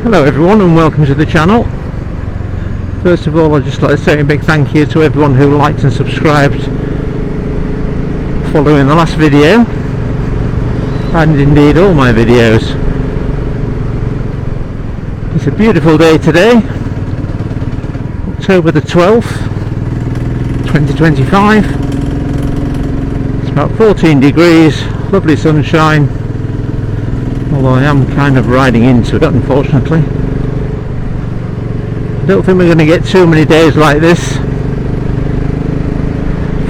Hello everyone and welcome to the channel. First of all, I'd just like to say a big thank you to everyone who liked and subscribed following the last video, and indeed all my videos. It's a beautiful day today, October the 12th 2025. It's about 14 degrees, lovely sunshine, although I am kind of riding into it unfortunately. I don't think we're going to get too many days like this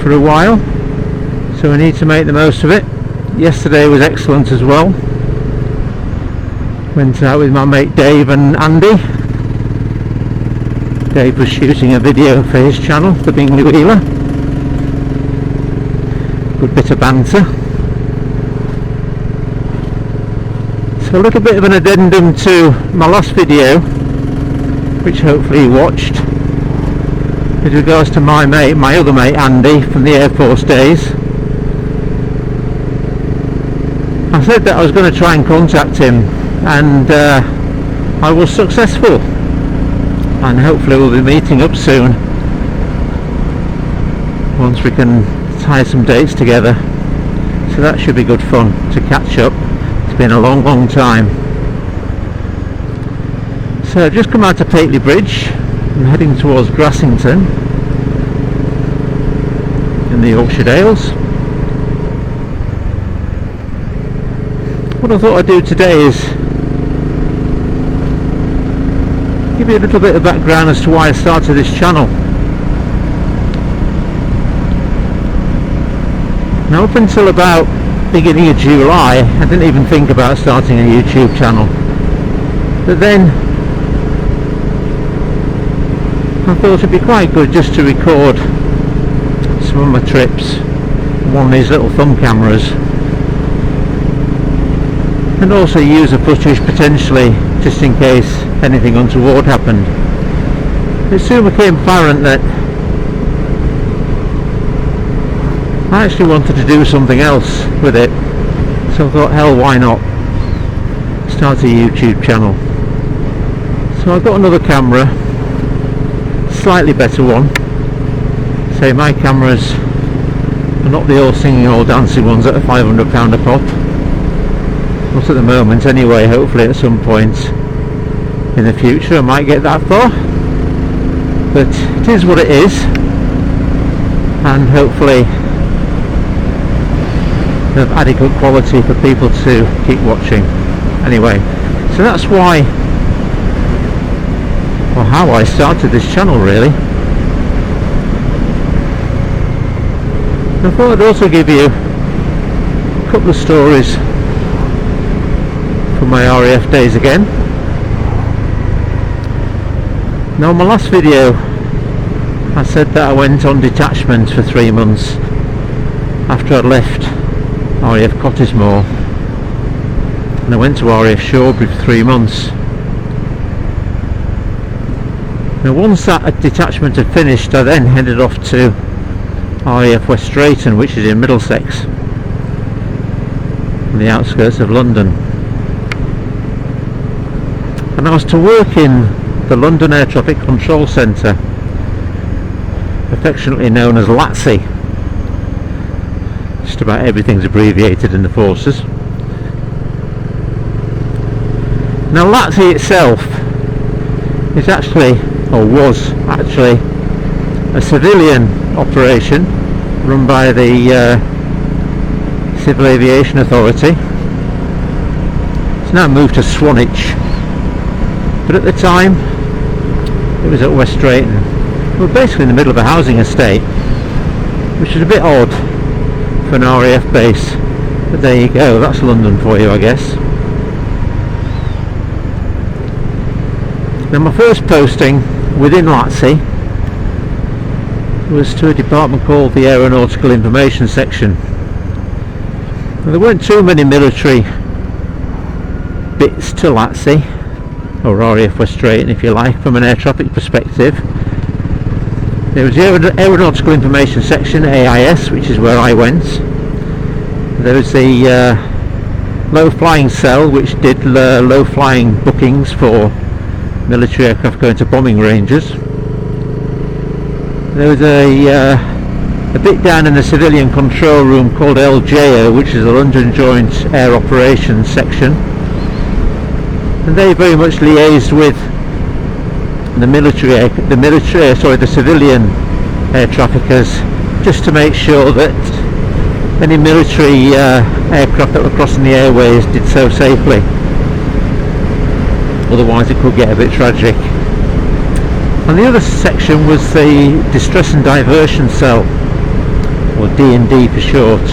for a while, so we need to make the most of it. Yesterday was excellent as well. Went out with my mate Dave and Andy. Dave was shooting a video for his channel, The Bingley Wheeler. Good bit of banter. So a little bit of an addendum to my last video, which hopefully you watched, with regards to my other mate Andy from the Air Force days. I said that I was going to try and contact him, and I was successful, and hopefully we'll be meeting up soon once we can tie some dates together, so that should be good fun to catch up. It's been a long time. So I've just come out of Pateley Bridge. I'm heading towards Grassington in the Yorkshire Dales. What I thought I'd do today is give you a little bit of background as to why I started this channel. Now, up until about beginning of July, I didn't even think about starting a YouTube channel, but then I thought it'd be quite good just to record some of my trips on one of these little thumb cameras, and also use the footage potentially just in case anything untoward happened. It soon became apparent that I actually wanted to do something else with it, so I thought, hell, why not start a YouTube channel. So I got another camera, slightly better one. Say my cameras are not the all singing all dancing ones that are £500 a pop, not at the moment anyway. Hopefully at some point in the future I might get that far, but it is what it is, and hopefully of adequate quality for people to keep watching. Anyway, so that's why, or how I started this channel really. I thought I'd also give you a couple of stories from my RAF days again. Now, in my last video I said that I went on detachment for 3 months after I'd left RAF Cottesmore, and I went to RAF Shawbury for 3 months. Now, once that detachment had finished, I then headed off to RAF West Drayton, which is in Middlesex, on the outskirts of London, and I was to work in the London Air Traffic Control Centre, affectionately known as LATSI. Just about everything's abbreviated in the forces. Now, LATSI itself is actually, or was actually, a civilian operation run by the Civil Aviation Authority. It's now moved to Swanage, but at the time it was at West Drayton. We're basically in the middle of a housing estate, which is a bit odd for an RAF base, but there you go, that's London for you, I guess. Now, my first posting within LATSI was to a department called the Aeronautical Information Section. Now, there weren't too many military bits to LATSI, or RAF West Drayton if you like, from an air traffic perspective. There was the Aeronautical Information Section, AIS, which is where I went. There was the low flying cell, which did low flying bookings for military aircraft going to bombing ranges. There was a bit down in the civilian control room called LJO, which is the London Joint Air Operations section, and they very much liaised with the civilian air traffickers, just to make sure that any military aircraft that were crossing the airways did so safely. Otherwise it could get a bit tragic. And the other section was the Distress and Diversion Cell, or D&D for short.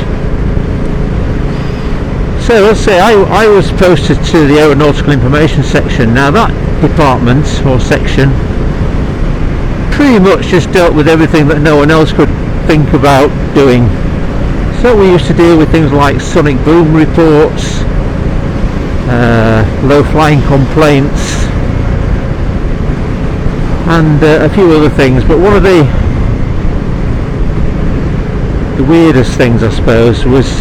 So let's say I was posted to the Aeronautical Information section. Now that department or section pretty much just dealt with everything that no one else could think about doing. So we used to deal with things like sonic boom reports, low flying complaints, and a few other things. But one of the weirdest things, I suppose, was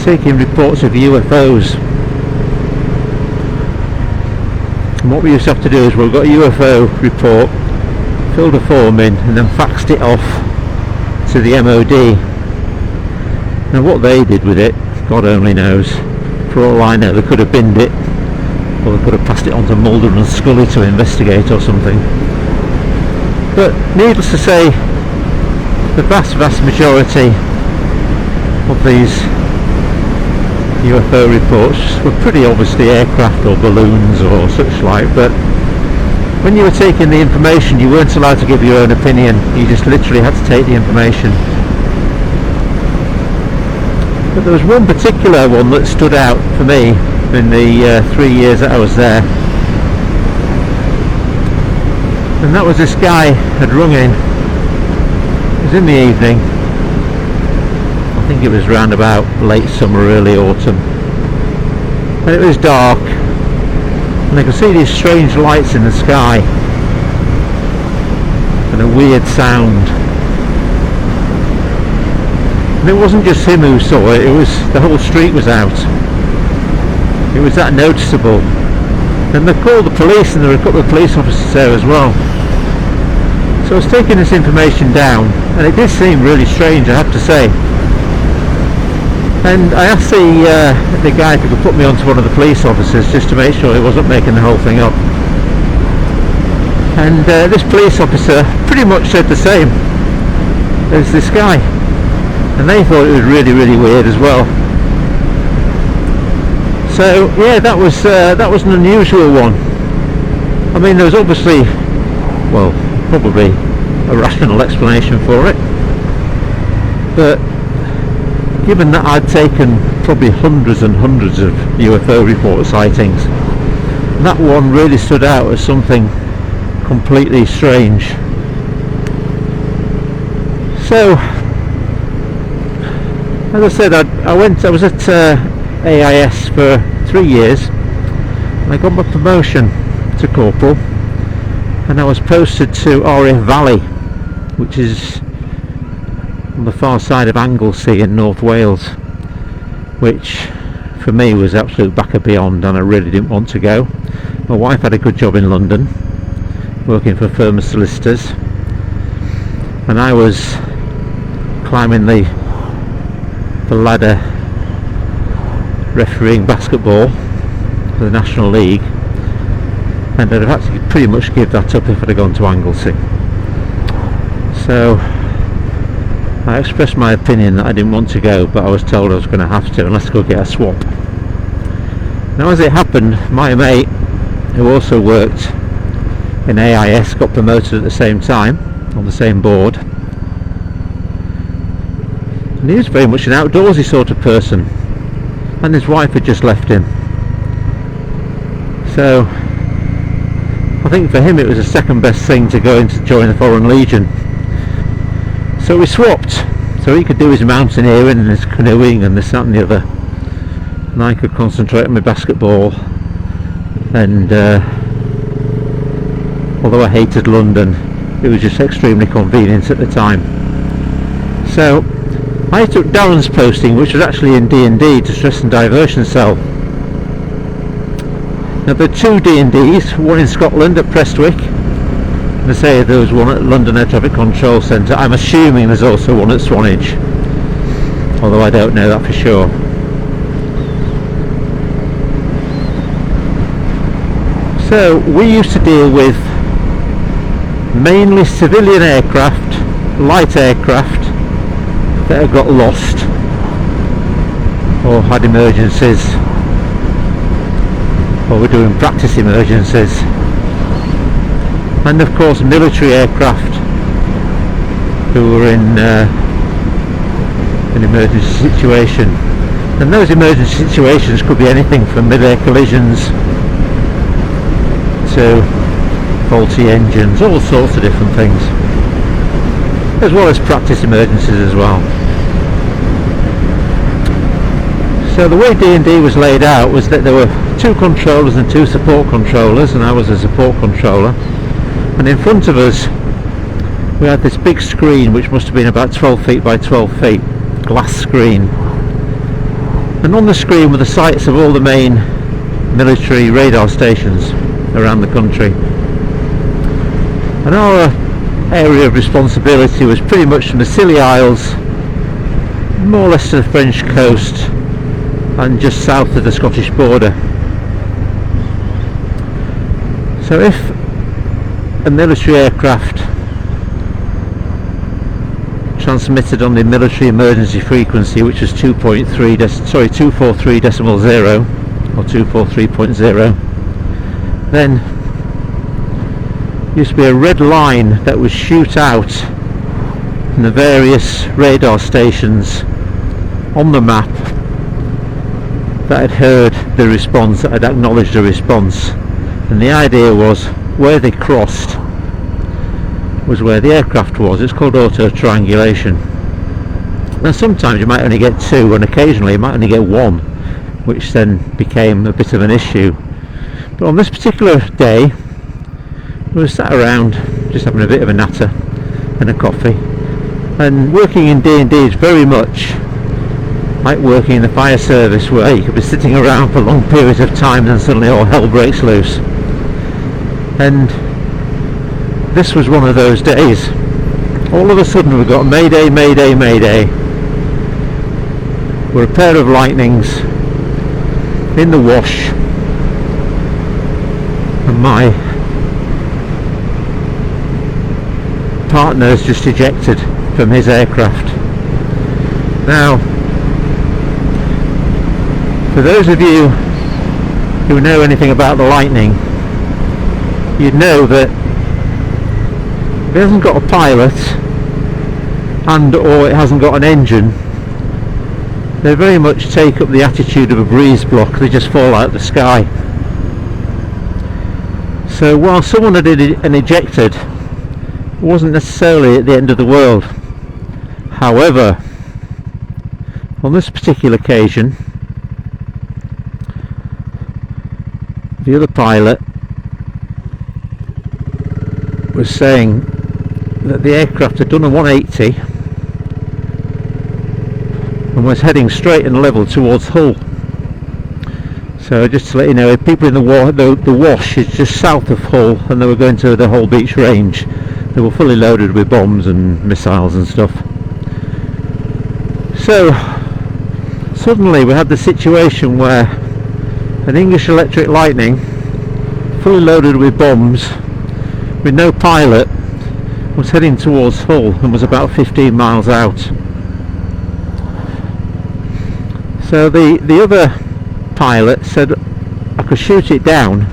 taking reports of UFOs. And what we used to have to do is, we got a UFO report, filled a form in, and then faxed it off to the MOD. Now what they did with it, God only knows. For all I know, they could have binned it, or they could have passed it on to Mulder and Scully to investigate or something. But needless to say, the vast majority of these UFO reports were pretty obviously aircraft or balloons or such like, but when you were taking the information, you weren't allowed to give your own opinion. You just literally had to take the information. But there was one particular one that stood out for me in the 3 years that I was there, and that was this guy had rung in. It was in the evening. I think it was round about late summer, early autumn, and it was dark, and I could see these strange lights in the sky and a weird sound. And it wasn't just him who saw it, it was the whole street was out. It was that noticeable. And they called the police, and there were a couple of police officers there as well. So I was taking this information down, and it did seem really strange, I have to say. And I asked the guy if he could put me onto one of the police officers, just to make sure he wasn't making the whole thing up. And this police officer pretty much said the same as this guy, and they thought it was really weird as well. So yeah, that was an unusual one. I mean, there was obviously, well, probably a rational explanation for it, but given that I'd taken probably hundreds and hundreds of UFO report sightings, that one really stood out as something completely strange. So, as I said, I was at AIS for 3 years, and I got my promotion to corporal, and I was posted to RF Valley, which is on the far side of Anglesey in North Wales, which for me was absolute back and beyond, and I really didn't want to go. My wife had a good job in London, working for a firm of solicitors, and I was climbing the ladder refereeing basketball for the National League, and I'd have had to pretty much give that up if I'd have gone to Anglesey. So I expressed my opinion that I didn't want to go, but I was told I was going to have to unless I could get a swap. Now, as it happened, my mate, who also worked in AIS, got promoted at the same time on the same board, and he was very much an outdoorsy sort of person, and his wife had just left him. So I think for him it was the second best thing to go in to join the Foreign Legion. So we swapped, so he could do his mountaineering and his canoeing and this, that and the other, and I could concentrate on my basketball. And although I hated London, it was just extremely convenient at the time. So I took Darren's posting, which was actually in D&D, Distress and Diversion Cell. Now there are two D&Ds, one in Scotland at Prestwick, and I say there was one at London Air Traffic Control Centre. I'm assuming there's also one at Swanage, although I don't know that for sure. So we used to deal with mainly civilian aircraft, light aircraft that had got lost or had emergencies, or were doing practice emergencies, and of course military aircraft who were in an emergency situation. And those emergency situations could be anything from mid-air collisions to faulty engines, all sorts of different things, as well as practice emergencies as well. So the way D&D was laid out was that there were two controllers and two support controllers, and I was a support controller, and in front of us we had this big screen which must have been about 12 feet by 12 feet, glass screen, and on the screen were the sites of all the main military radar stations around the country. And our area of responsibility was pretty much from the Scilly Isles more or less to the French coast and just south of the Scottish border. So if a military aircraft transmitted on the military emergency frequency, which was 243 decimal 0 or 243.0, then used to be a red line that would shoot out from the various radar stations on the map that had heard the response, that had acknowledged the response. And the idea was where they crossed was where the aircraft was. It's called auto triangulation. Now sometimes you might only get two, and occasionally you might only get one, which then became a bit of an issue. But on this particular day we were sat around just having a bit of a natter and a coffee, and working in D&D is very much like working in the fire service, where you could be sitting around for long periods of time and then suddenly all hell breaks loose. And this was one of those days. All of a sudden we got mayday, mayday, mayday. We're a pair of lightnings in the wash, and my partner's just ejected from his aircraft. Now, for those of you who know anything about the Lightning, you'd know that if it hasn't got a pilot and or it hasn't got an engine, they very much take up the attitude of a breeze block. They just fall out of the sky. So while someone had an ejected, it wasn't necessarily at the end of the world. However, on this particular occasion, the other pilot was saying that the aircraft had done a 180 and was heading straight and level towards Hull. So just to let you know, people in the wash is just south of Hull, and they were going to the Hull Beach range. They were fully loaded with bombs and missiles and stuff. So suddenly we had the situation where an English Electric Lightning, fully loaded with bombs, with no pilot, was heading towards Hull and was about 15 miles out. So the other pilot said I could shoot it down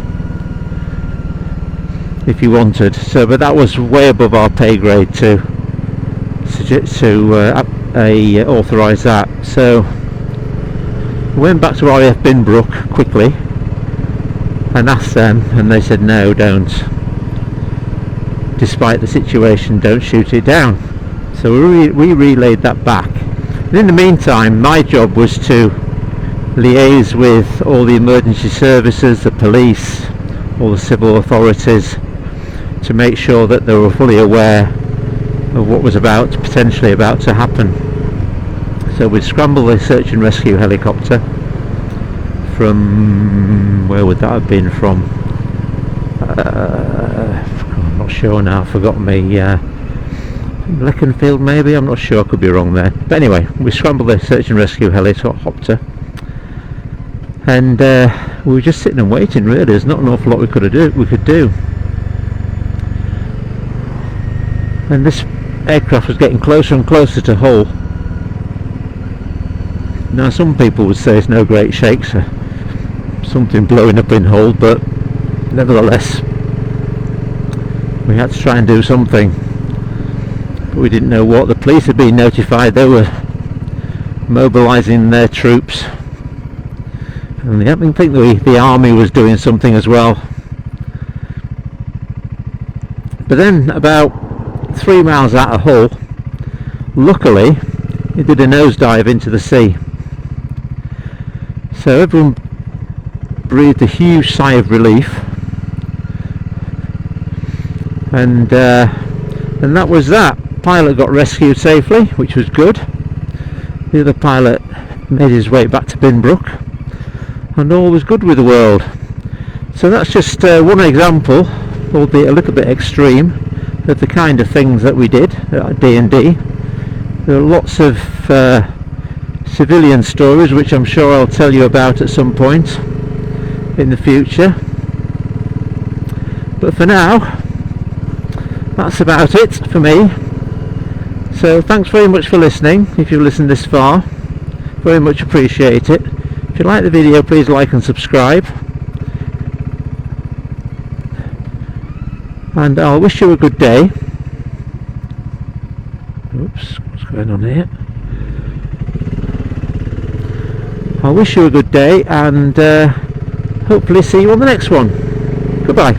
if you wanted, but that was way above our pay grade to authorise that. So we went back to RAF Binbrook quickly and asked them, and they said no, don't. Despite the situation, don't shoot it down. So we relayed that back. And in the meantime, my job was to liaise with all the emergency services, the police, all the civil authorities, to make sure that they were fully aware of what was potentially about to happen. So we'd scramble the search and rescue helicopter, from, where would that have been from? I'm not sure now, I've forgotten me. Leconfield maybe, I'm not sure, I could be wrong there. But anyway, we scrambled the search and rescue helicopter, and we were just sitting and waiting really. There's not an awful lot we could do. And this aircraft was getting closer and closer to Hull. Now some people would say it's no great shakes, something blowing up in Hull, but nevertheless we had to try and do something. But we didn't know what. The police had been notified, they were mobilising their troops, and I think the army was doing something as well. But then about 3 miles out of Hull, luckily it did a nosedive into the sea, so everyone breathed a huge sigh of relief, and that was that. Pilot got rescued safely, which was good. The other pilot made his way back to Binbrook, and all was good with the world. So that's just one example, albeit a little bit extreme, of the kind of things that we did at D&D. There are lots of civilian stories which I'm sure I'll tell you about at some point in the future, but for now that's about it for me. So thanks very much for listening. If you've listened this far, very much appreciate it. If you like the video, please like and subscribe, and I'll wish you a good day. Oops, what's going on here? I'll wish you a good day, and hopefully see you on the next one. Goodbye.